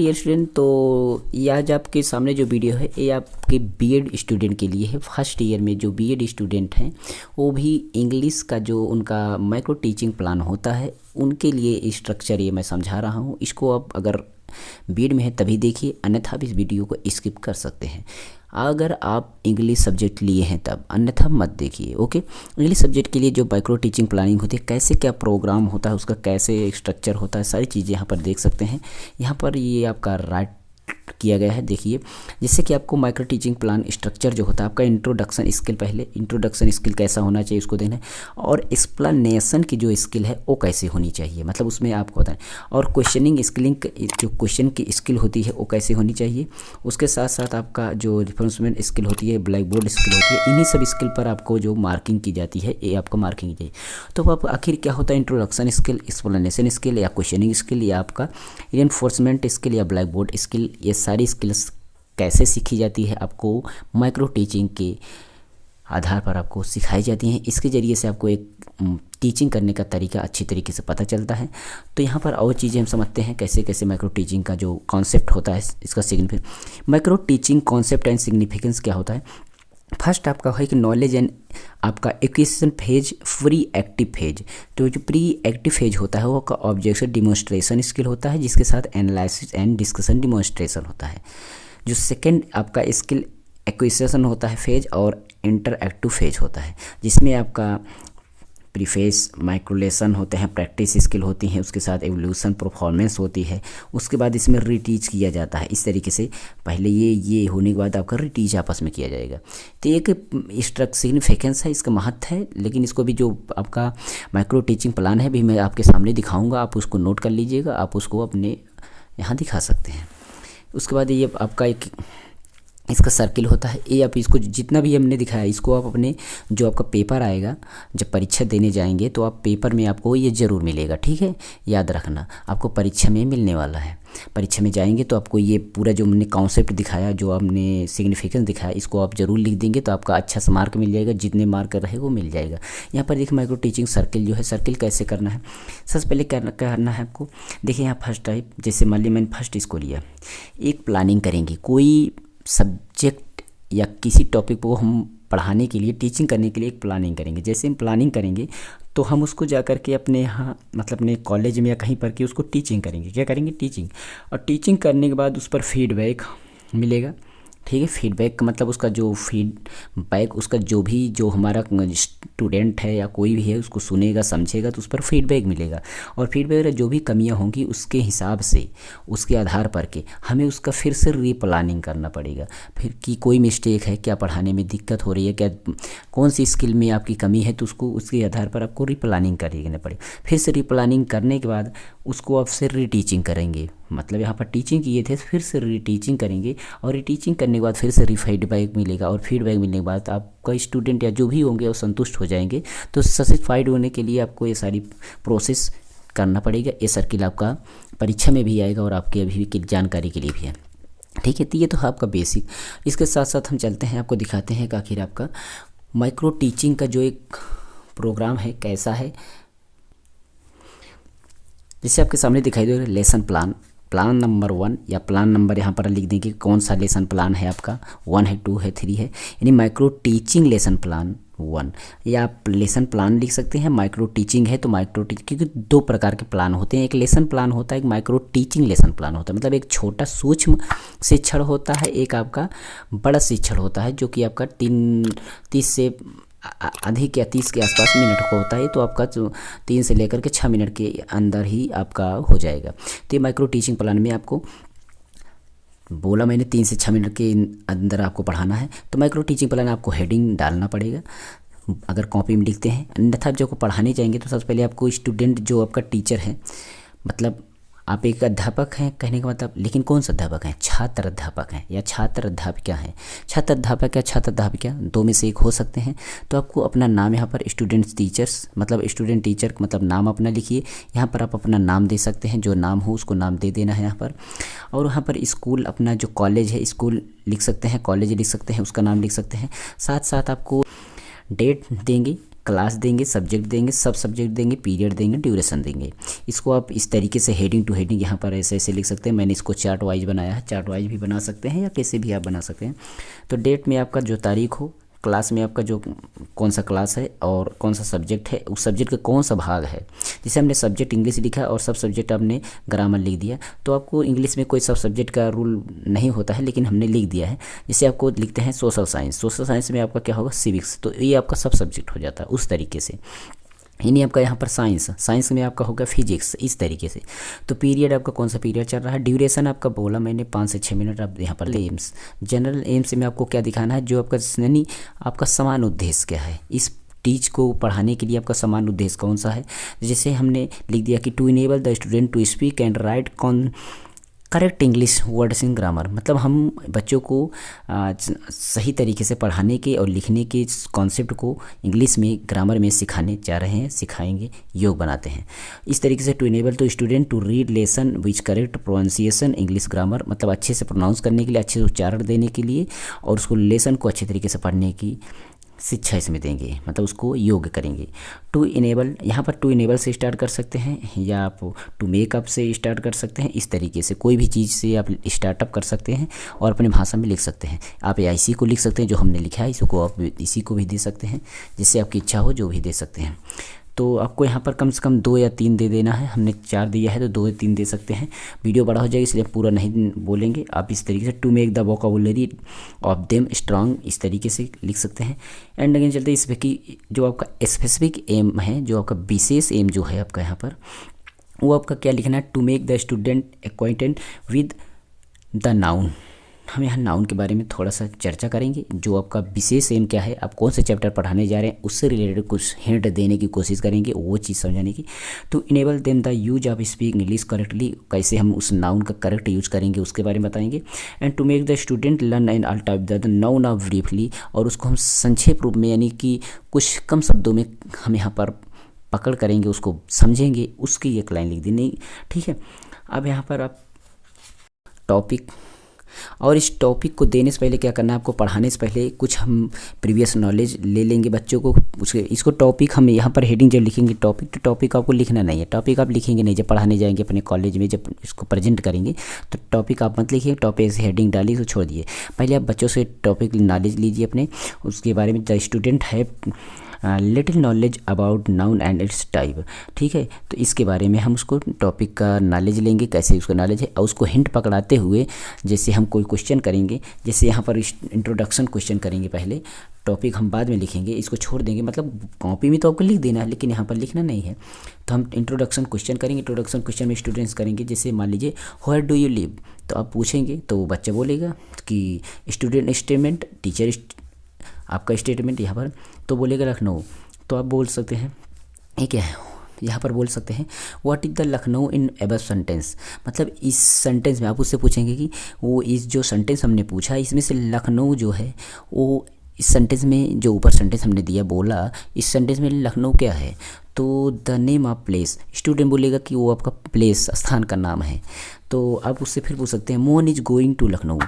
Dear student, तो ये आज आपके सामने जो वीडियो है ये आपके बीएड स्टूडेंट के लिए है। फर्स्ट ईयर में जो बीएड स्टूडेंट हैं वो भी इंग्लिश का जो उनका माइक्रो टीचिंग प्लान होता है उनके लिए स्ट्रक्चर ये मैं समझा रहा हूँ। इसको आप अगर बीएड में है तभी देखिए, अन्यथा आप इस वीडियो को स्किप कर सकते हैं अगर आप इंग्लिश सब्जेक्ट लिए हैं तब, अन्यथा मत देखिए। ओके, इंग्लिश सब्जेक्ट के लिए जो माइक्रो टीचिंग प्लानिंग होती है, कैसे क्या प्रोग्राम होता है, उसका कैसे स्ट्रक्चर होता है, सारी चीज़ें यहाँ पर देख सकते हैं। यहाँ पर ये आपका राइट किया गया है, देखिए। जिससे कि आपको माइक्रो टीचिंग प्लान स्ट्रक्चर जो होता है, आपका इंट्रोडक्शन स्किल, पहले इंट्रोडक्शन स्किल कैसा होना चाहिए उसको देना है, और एक्सप्लेनेशन की जो स्किल है वो कैसे होनी चाहिए, मतलब उसमें आपको होता है, और क्वेश्चनिंग स्किलिंग जो क्वेश्चन की स्किल होती है वो कैसे होनी चाहिए। उसके साथ साथ आपका जो रिफ्रेंसमेंट स्किल होती है, ब्लैक बोर्ड स्किल होती है, इन्हीं सब स्किल पर आपको जो मार्किंग की जाती है ये आपको मार्किंग की जाए। तो आप आखिर क्या होता है, इंट्रोडक्शन स्किल, एक्सप्लेनेशन स्किल, या क्वेश्चनिंग स्किल, या आपका रिइंफोर्समेंट स्किल, या ब्लैक बोर्ड स्किल, ये सारी स्किल्स कैसे सीखी जाती है आपको माइक्रो टीचिंग के आधार पर आपको सिखाई जाती हैं। इसके ज़रिए से आपको एक टीचिंग करने का तरीका अच्छी तरीके से पता चलता है। तो यहाँ पर और चीज़ें हम समझते हैं कैसे कैसे माइक्रो टीचिंग का जो कॉन्सेप्ट होता है, इसका significance. Micro teaching concept and significance क्या होता है। फर्स्ट आपका है कि नॉलेज एंड आपका acquisition phase, pre active phase. तो जो प्री एक्टिव फेज होता है वो आपका ऑब्जेक्शन डिमॉन्स्ट्रेशन स्किल होता है, जिसके साथ एनालिसिस एंड डिस्कशन डिमॉन्स्ट्रेशन होता है। जो सेकंड आपका स्किल एक्विजिशन होता है फेज, और इंटरएक्टिव फेज होता है, जिसमें आपका प्रीफेस माइक्रोलेशन होते हैं, प्रैक्टिस स्किल होती हैं, उसके साथ एवोल्यूशन परफॉर्मेंस होती है। उसके बाद इसमें रीटीच किया जाता है। इस तरीके से पहले ये होने के बाद आपका रीटीच आपस में किया जाएगा। तो एक सिग्निफिकेंस है, इसका महत्व है, लेकिन इसको भी जो आपका माइक्रो टीचिंग प्लान है भी मैं आपके सामने दिखाऊंगा, आप उसको नोट कर लीजिएगा, आप उसको अपने यहाँ दिखा सकते हैं। उसके बाद ये आपका एक इसका सर्किल होता है। ये आप इसको जितना भी हमने दिखाया, इसको आप अपने जो आपका पेपर आएगा, जब परीक्षा देने जाएंगे तो आप पेपर में आपको ये ज़रूर मिलेगा, ठीक है, याद रखना, आपको परीक्षा में मिलने वाला है। परीक्षा में जाएंगे तो आपको ये पूरा जो हमने कॉन्सेप्ट दिखाया, जो हमने सिग्निफिकेंस दिखाया, इसको आप ज़रूर लिख देंगे तो आपका अच्छा सा मार्क मिल जाएगा, जितने मार्क रहे वो मिल जाएगा। यहाँ पर देखिए माइक्रो टीचिंग सर्किल जो है, सर्किल कैसे करना है। सबसे पहले करना है आपको, देखिए यहाँ फर्स्ट टाइप, जैसे मान ली मैंने फर्स्ट इसको लिया, एक प्लानिंग करेंगे कोई सब्जेक्ट या किसी टॉपिक को हम पढ़ाने के लिए, टीचिंग करने के लिए एक प्लानिंग करेंगे। जैसे हम प्लानिंग करेंगे तो हम उसको जा कर के अपने यहाँ, मतलब अपने कॉलेज में या कहीं पर के उसको टीचिंग करेंगे। क्या करेंगे, टीचिंग। और टीचिंग करने के बाद उस पर फीडबैक मिलेगा, ठीक है। फीडबैक का मतलब उसका जो फीडबैक, उसका जो हमारा स्टूडेंट है या कोई भी है उसको सुनेगा, समझेगा, तो उस पर फीडबैक मिलेगा। और फीडबैक में जो भी कमियां होंगी उसके हिसाब से, उसके आधार पर के हमें उसका फिर से रीप्लानिंग करना पड़ेगा। फिर कि कोई मिस्टेक है, क्या पढ़ाने में दिक्कत हो रही है, क्या कौन सी स्किल में आपकी कमी है, तो उसको उसके आधार पर आपको रीप्लानिंग करना पड़ेगा। फिर से रीप्लानिंग करने के बाद उसको आप फिर रीटीचिंग करेंगे, मतलब यहाँ पर टीचिंग किए थे, फिर से रीटीचिंग करेंगे, और रीटीचिंग करने के बाद फिर से फीडबैक मिलेगा, और फीडबैक मिलने के बाद आपका स्टूडेंट या जो भी होंगे वो संतुष्ट हो जाएंगे। तो सेटिस्फाइड होने के लिए आपको ये सारी प्रोसेस करना पड़ेगा। ये सर्किल आपका परीक्षा में भी आएगा और आपके अभी की जानकारी के लिए भी है, ठीक है। तो ये तो आपका बेसिक। इसके साथ साथ हम चलते हैं, आपको दिखाते हैं कि आखिर आपका माइक्रो टीचिंग का जो एक प्रोग्राम है कैसा है। जैसे आपके सामने दिखाई दे रहा है लेसन प्लान, प्लान नंबर 1, या प्लान नंबर यहाँ पर लिख देंगे कौन सा लेसन प्लान है आपका, 1 है, 2 है, 3 है, यानी माइक्रो टीचिंग लेसन प्लान 1। या आप लेसन प्लान लिख सकते हैं। माइक्रो टीचिंग है तो माइक्रो टीचिंग, क्योंकि दो प्रकार के प्लान होते हैं, एक लेसन प्लान होता है, एक माइक्रो टीचिंग लेसन प्लान होता है। मतलब एक छोटा सूक्ष्म शिक्षण होता है, एक आपका बड़ा शिक्षण होता है, जो कि आपका 30 से अधिक या 30 के आसपास मिनट का होता है। तो आपका 3 से लेकर के 6 मिनट के अंदर ही आपका हो जाएगा। तो ये माइक्रो टीचिंग प्लान में आपको बोला मैंने 3 से 6 मिनट के अंदर आपको पढ़ाना है। तो माइक्रो टीचिंग प्लान आपको हेडिंग डालना पड़ेगा अगर कॉपी में लिखते हैं, अन्यथा जब पढ़ाने जाएंगे तो सबसे पहले आपको स्टूडेंट, जो आपका टीचर है, मतलब आप एक अध्यापक हैं कहने का मतलब, लेकिन कौन सा अध्यापक हैं, छात्र अध्यापक हैं या छात्र अध्यापिका हैं। छात्र अध्यापक या छात्र अध्यापिका दो में से एक हो सकते हैं। तो आपको अपना नाम यहाँ पर स्टूडेंट्स टीचर्स, मतलब स्टूडेंट टीचर मतलब नाम अपना लिखिए। यहाँ पर आप अपना नाम दे सकते हैं, जो नाम हो उसको नाम दे देना है यहाँ पर। और वहाँ पर स्कूल, अपना जो कॉलेज है स्कूल लिख सकते हैं, कॉलेज लिख सकते हैं, उसका नाम लिख सकते हैं। साथ साथ आपको डेट देंगे, क्लास देंगे, सब्जेक्ट देंगे, सब सब्जेक्ट देंगे, पीरियड देंगे, ड्यूरेशन देंगे। इसको आप इस तरीके से हेडिंग टू हेडिंग यहाँ पर ऐसे ऐसे लिख सकते हैं। मैंने इसको चार्ट वाइज बनाया है, चार्ट वाइज भी बना सकते हैं या कैसे भी आप बना सकते हैं। तो डेट में आपका जो तारीख हो, क्लास में आपका जो कौन सा क्लास है और कौन सा सब्जेक्ट है, उस सब्जेक्ट का कौन सा भाग है। जैसे हमने सब्जेक्ट इंग्लिश लिखा और सब सब्जेक्ट आपने ग्रामर लिख दिया, तो आपको इंग्लिश में कोई सब सब्जेक्ट का रूल नहीं होता है, लेकिन हमने लिख दिया है। जैसे आपको लिखते हैं सोशल साइंस, सोशल साइंस में आपका क्या होगा, सिविक्स, तो ये आपका सब सब्जेक्ट हो जाता है उस तरीके से। यानी आपका यहाँ पर साइंस, साइंस में आपका होगा फिजिक्स, इस तरीके से। तो पीरियड आपका कौन सा पीरियड चल रहा है, ड्यूरेशन आपका बोला मैंने 5 से 6 मिनट। आप यहाँ पर एम्स, जनरल एम्स में आपको क्या दिखाना है, जो आपका यानी आपका समान उद्देश्य क्या है, इस टीच को पढ़ाने के लिए आपका समान उद्देश्य कौन सा है। जैसे हमने लिख दिया कि to enable the student to speak and write correct English words in grammar, मतलब हम बच्चों को सही तरीके से पढ़ाने के और लिखने के कॉन्सेप्ट को इंग्लिश में ग्रामर में सिखाने जा रहे हैं, सिखाएंगे, योग बनाते हैं। इस तरीके से to enable to student to read lesson which correct pronunciation English grammar, मतलब अच्छे से प्रोनाउंस करने के लिए, अच्छे से उच्चारण देने के लिए और उसको लेसन को अच्छे तरीके से पढ़ने की शिक्षा इसमें देंगे, मतलब उसको योग्य करेंगे। टू इनेबल, यहाँ पर टू इनेबल से स्टार्ट कर सकते हैं या आप टू मेकअप से स्टार्ट कर सकते हैं। इस तरीके से कोई भी चीज़ से आप स्टार्टअप कर सकते हैं और अपने भाषा में लिख सकते हैं। आप या इसी को लिख सकते हैं जो हमने लिखा है, इसको आप इसी को भी दे सकते हैं, जिससे आपकी इच्छा हो जो भी दे सकते हैं। तो आपको यहाँ पर कम से कम 2 या 3 दे देना है, हमने 4 दिया है तो 2 या 3 दे सकते हैं। वीडियो बड़ा हो जाएगा इसलिए पूरा नहीं बोलेंगे। आप इस तरीके से to make the vocabulary of them strong, इस तरीके से लिख सकते हैं। एंड अगेन चलते हैं इस पर कि जो आपका स्पेसिफिक एम है, जो आपका विशेष एम जो है आपका यहाँ पर, वो आपका क्या लिखना है, to make the student acquainted with the noun. हम यहाँ नाउन के बारे में थोड़ा सा चर्चा करेंगे। जो आपका विशेष एम क्या है, आप कौन से चैप्टर पढ़ाने जा रहे हैं, उससे रिलेटेड कुछ हिंट देने की कोशिश करेंगे, वो चीज़ समझाने की। To enable them the use of speak English correctly, कैसे हम उस नाउन का करेक्ट यूज करेंगे उसके बारे में बताएंगे। And to make the student learn and all type the noun of briefly, और उसको हम संक्षेप रूप में यानी कि कुछ कम शब्दों में हम यहाँ पर पकड़ करेंगे, उसको समझेंगे, उसकी एक लाइन लिख देनी, ठीक है। अब यहाँ पर आप टॉपिक, और इस टॉपिक को देने से पहले क्या करना है, आपको पढ़ाने से पहले कुछ हम प्रीवियस नॉलेज ले लेंगे बच्चों को। उसके इसको टॉपिक हम यहाँ पर हेडिंग जब लिखेंगे टॉपिक, तो टॉपिक आपको लिखना नहीं है, टॉपिक आप लिखेंगे नहीं। जब पढ़ाने जाएंगे अपने कॉलेज में, जब इसको प्रेजेंट करेंगे तो टॉपिक आप मत लिखिए, टॉपिक से हेडिंग डालिए तो छोड़ दिए। पहले आप बच्चों से टॉपिक नॉलेज लीजिए अपने, उसके बारे में द स्टूडेंट है little knowledge about noun and it's type, ठीक है। तो इसके बारे में हम उसको टॉपिक का नॉलेज लेंगे, कैसे उसका नॉलेज है, और उसको हिंट पकड़ाते हुए जैसे हम कोई क्वेश्चन करेंगे, जैसे यहाँ पर इंट्रोडक्शन क्वेश्चन करेंगे पहले, टॉपिक हम बाद में लिखेंगे, इसको छोड़ देंगे। मतलब कॉपी में तो आपको लिख देना है लेकिन यहाँ पर लिखना नहीं है। तो हम इंट्रोडक्शन क्वेश्चन करेंगे, इंट्रोडक्शन क्वेश्चन में स्टूडेंट्स करेंगे, जैसे मान लीजिए व्हेयर डू यू लिव, तो आप पूछेंगे तो बच्चा बोलेगा कि स्टूडेंट स्टेटमेंट, टीचर आपका स्टेटमेंट यहाँ पर, तो बोलेगा लखनऊ, तो आप बोल सकते हैं ये क्या है, यहाँ पर बोल सकते हैं what is the Lucknow in above sentence, मतलब इस सेंटेंस में आप उससे पूछेंगे कि वो इस जो सेंटेंस हमने पूछा इसमें से लखनऊ जो है वो इस सेंटेंस में, जो ऊपर सेंटेंस हमने दिया बोला, इस सेंटेंस में लखनऊ क्या है, तो the name of place, student बोलेगा कि वो आपका प्लेस, स्थान का नाम है। तो आप उससे फिर पूछ सकते हैं Mohan is going to Lucknow,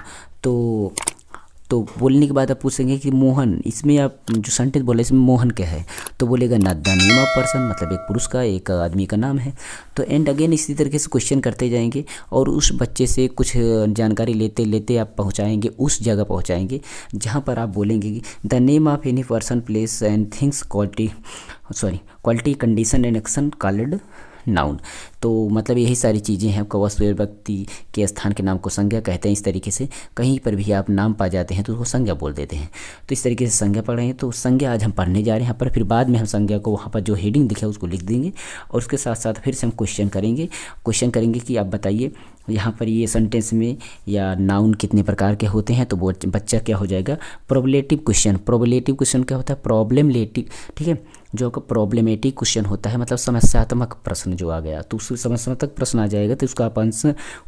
तो बोलने के बाद आप पूछेंगे कि मोहन, इसमें आप जो सेंटेंस बोला इसमें मोहन क्या है, तो बोलेगा द नेम ऑफ पर्सन, मतलब एक पुरुष का, एक आदमी का नाम है। तो एंड अगेन इसी तरीके से क्वेश्चन करते जाएंगे और उस बच्चे से कुछ जानकारी लेते लेते आप पहुंचाएंगे, उस जगह पहुंचाएंगे जहां पर आप बोलेंगे कि the name of any person place and things quality condition and action called noun. तो मतलब यही सारी चीज़ें हैं। आपका वस्तु व्यक्ति के स्थान के नाम को संज्ञा कहते हैं। इस तरीके से कहीं पर भी आप नाम पा जाते हैं तो उसको संज्ञा बोल देते हैं। तो इस तरीके से संज्ञा पढ़ रहे हैं। तो संज्ञा आज हम पढ़ने जा रहे हैं यहाँ पर, फिर बाद में हम संज्ञा को वहाँ पर जो हेडिंग दिखा उसको लिख देंगे और उसके साथ साथ फिर से हम क्वेश्चन करेंगे कि आप बताइए यहाँ पर ये सेंटेंस में या नाउन कितने प्रकार के होते हैं। तो वो बच्चा क्या हो जाएगा, प्रोबेबलिटी क्वेश्चन क्या होता है, प्रॉब्लमेटिक, ठीक है, जो आपका प्रॉब्लमेटिक क्वेश्चन होता है, मतलब समस्यात्मक प्रश्न जो आ गया तो उससे समस्यात्मक प्रश्न आ जाएगा तो उसका अपन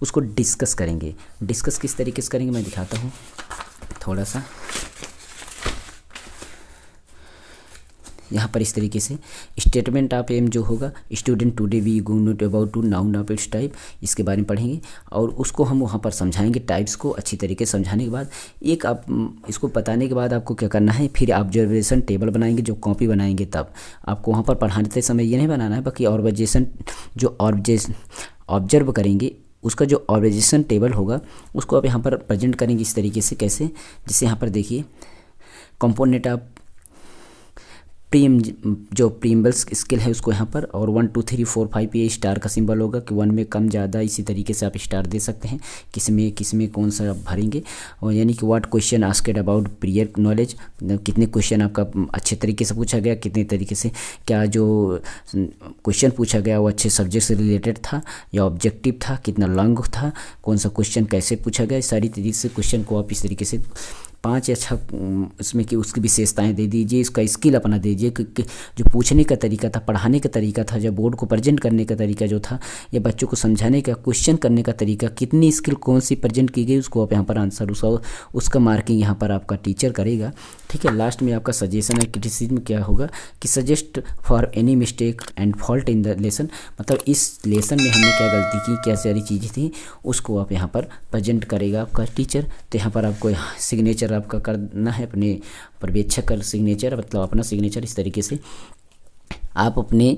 उसको डिस्कस करेंगे। डिस्कस किस तरीके से करेंगे मैं दिखाता हूँ थोड़ा सा। यहाँ पर इस तरीके से स्टेटमेंट ऑफ एम जो होगा, student today we going note about to noun of its type, इसके बारे में पढ़ेंगे और उसको हम वहाँ पर समझाएंगे। टाइप्स को अच्छी तरीके से समझाने के बाद एक आप इसको बताने के बाद आपको क्या करना है, फिर ऑब्जर्वेशन टेबल बनाएंगे, जो कॉपी बनाएंगे तब आपको वहाँ पर पढ़ाते समय ये नहीं बनाना है, बाकी ऑब्जर्वेशन जो ऑब्जर्व करेंगे उसका जो ऑब्जर्वेशन टेबल होगा उसको आप यहाँ पर प्रेजेंट करेंगे इस तरीके से। कैसे, जैसे यहाँ पर देखिए कंपोनेंट ऑफ जो प्रीम्बल्स स्केल है उसको यहाँ पर, और 1 2 3 4 5 ये स्टार का सिंबल होगा कि 1 में कम ज़्यादा, इसी तरीके से आप स्टार दे सकते हैं किस में कौन सा आप भरेंगे। और यानी कि what question asked about prior knowledge, कितने क्वेश्चन आपका अच्छे तरीके से पूछा गया, कितने तरीके से क्या जो क्वेश्चन पूछा गया वो अच्छे सब्जेक्ट से रिलेटेड था या ऑब्जेक्टिव था, कितना लॉन्ग था, कौन सा क्वेश्चन कैसे पूछा गया, सारी तरीके से क्वेश्चन को आप इस तरीके से 5 या 6 इसमें कि उसकी विशेषताएं दे दीजिए, इसका स्किल अपना दीजिए कि जो पूछने का तरीका था, पढ़ाने का तरीका था, जब बोर्ड को प्रेजेंट करने का तरीका जो था, या बच्चों को समझाने का, क्वेश्चन करने का तरीका, कितनी स्किल कौन सी प्रेजेंट की गई, उसको आप यहाँ पर आंसर उसका मार्किंग यहाँ पर आपका टीचर करेगा। ठीक है, लास्ट में आपका सजेशन है क्रिटिसिज्म क्या होगा कि suggest for any mistake and fault in the lesson, मतलब इस लेसन में हमने क्या गलती की, क्या सारी चीज़ें थी, उसको आप यहाँ पर प्रेजेंट करेगा आपका टीचर। तो यहाँ पर आपको सिग्नेचर आपका करना है, अपने पर्यवेक्षक का सिग्नेचर, मतलब अपना सिग्नेचर। इस तरीके से आप अपने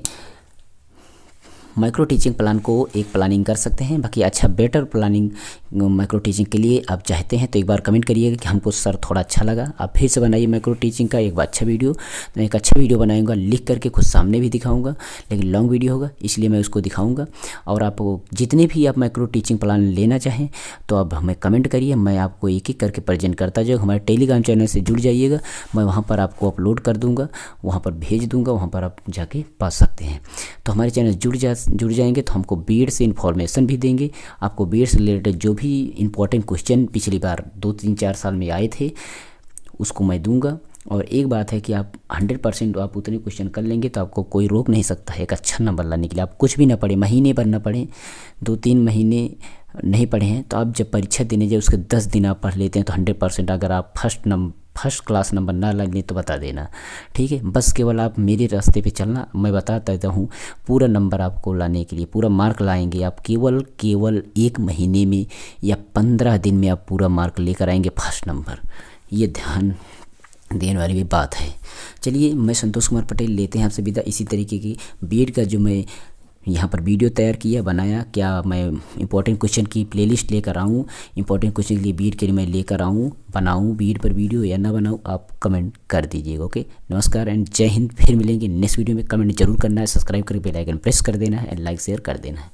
माइक्रो टीचिंग प्लान को एक प्लानिंग कर सकते हैं। बाकी अच्छा बेटर प्लानिंग माइक्रो टीचिंग के लिए आप चाहते हैं तो एक बार कमेंट करिएगा कि हमको सर थोड़ा अच्छा लगा, आप फिर से बनाइए माइक्रो टीचिंग का एक बार अच्छा वीडियो। मैं एक अच्छा वीडियो बनाऊंगा, लिख करके खुद सामने भी दिखाऊंगा, लेकिन लॉन्ग वीडियो होगा इसलिए मैं उसको दिखाऊंगा। और आप जितने भी आप माइक्रो टीचिंग प्लान लेना चाहें तो आप हमें कमेंट करिए, मैं आपको एक एक करके प्रेजेंट करता जाऊँ। हमारे टेलीग्राम चैनल से जुड़ जाइएगा, मैं वहाँ पर आपको अपलोड कर दूँगा, वहाँ पर भेज दूँगा, वहाँ पर आप जाके पा सकते हैं। तो हमारे चैनल जुड़ जाएंगे तो हमको बीएड से इन्फॉर्मेशन भी देंगे, आपको बीएड से रिलेटेड जो भी इंपॉर्टेंट क्वेश्चन पिछली बार 2 3 4 साल में आए थे उसको मैं दूंगा। और एक बात है कि आप 100% आप उतने क्वेश्चन कर लेंगे तो आपको कोई रोक नहीं सकता है एक अच्छा नंबर लाने के लिए। आप कुछ भी ना पढ़े, महीने भर ना पढ़ें, 2-3 महीने नहीं पढ़े हैं तो आप जब परीक्षा देने जाए उसके 10 दिन आप पढ़ लेते हैं तो 100% अगर आप फर्स्ट क्लास नंबर ना लगे तो बता देना। ठीक है, बस केवल आप मेरे रास्ते पे चलना, मैं बता देता हूँ पूरा नंबर आपको लाने के लिए, पूरा मार्क लाएंगे आप केवल 1 महीने में या 15 दिन में आप पूरा मार्क लेकर आएंगे फर्स्ट नंबर। ये ध्यान देने वाली भी बात है। चलिए, मैं संतोष कुमार पटेल लेते हैं आपसे विदा। इसी तरीके की बीएड का जो मैं यहाँ पर वीडियो तैयार किया बनाया, क्या मैं इंपॉर्टेंट क्वेश्चन की प्लेलिस्ट लेकर आऊँ, इंपॉर्टेंट क्वेश्चन के लिए बीएड के लिए मैं लेकर आऊँ, बनाऊँ बीएड पर वीडियो या ना बनाऊँ, आप कमेंट कर दीजिएगा। ओके, नमस्कार एंड जय हिंद। फिर मिलेंगे नेक्स्ट वीडियो में। कमेंट जरूर करना है, सब्सक्राइब करके बेल आइकन प्रेस कर देना है एंड लाइक शेयर कर देना है।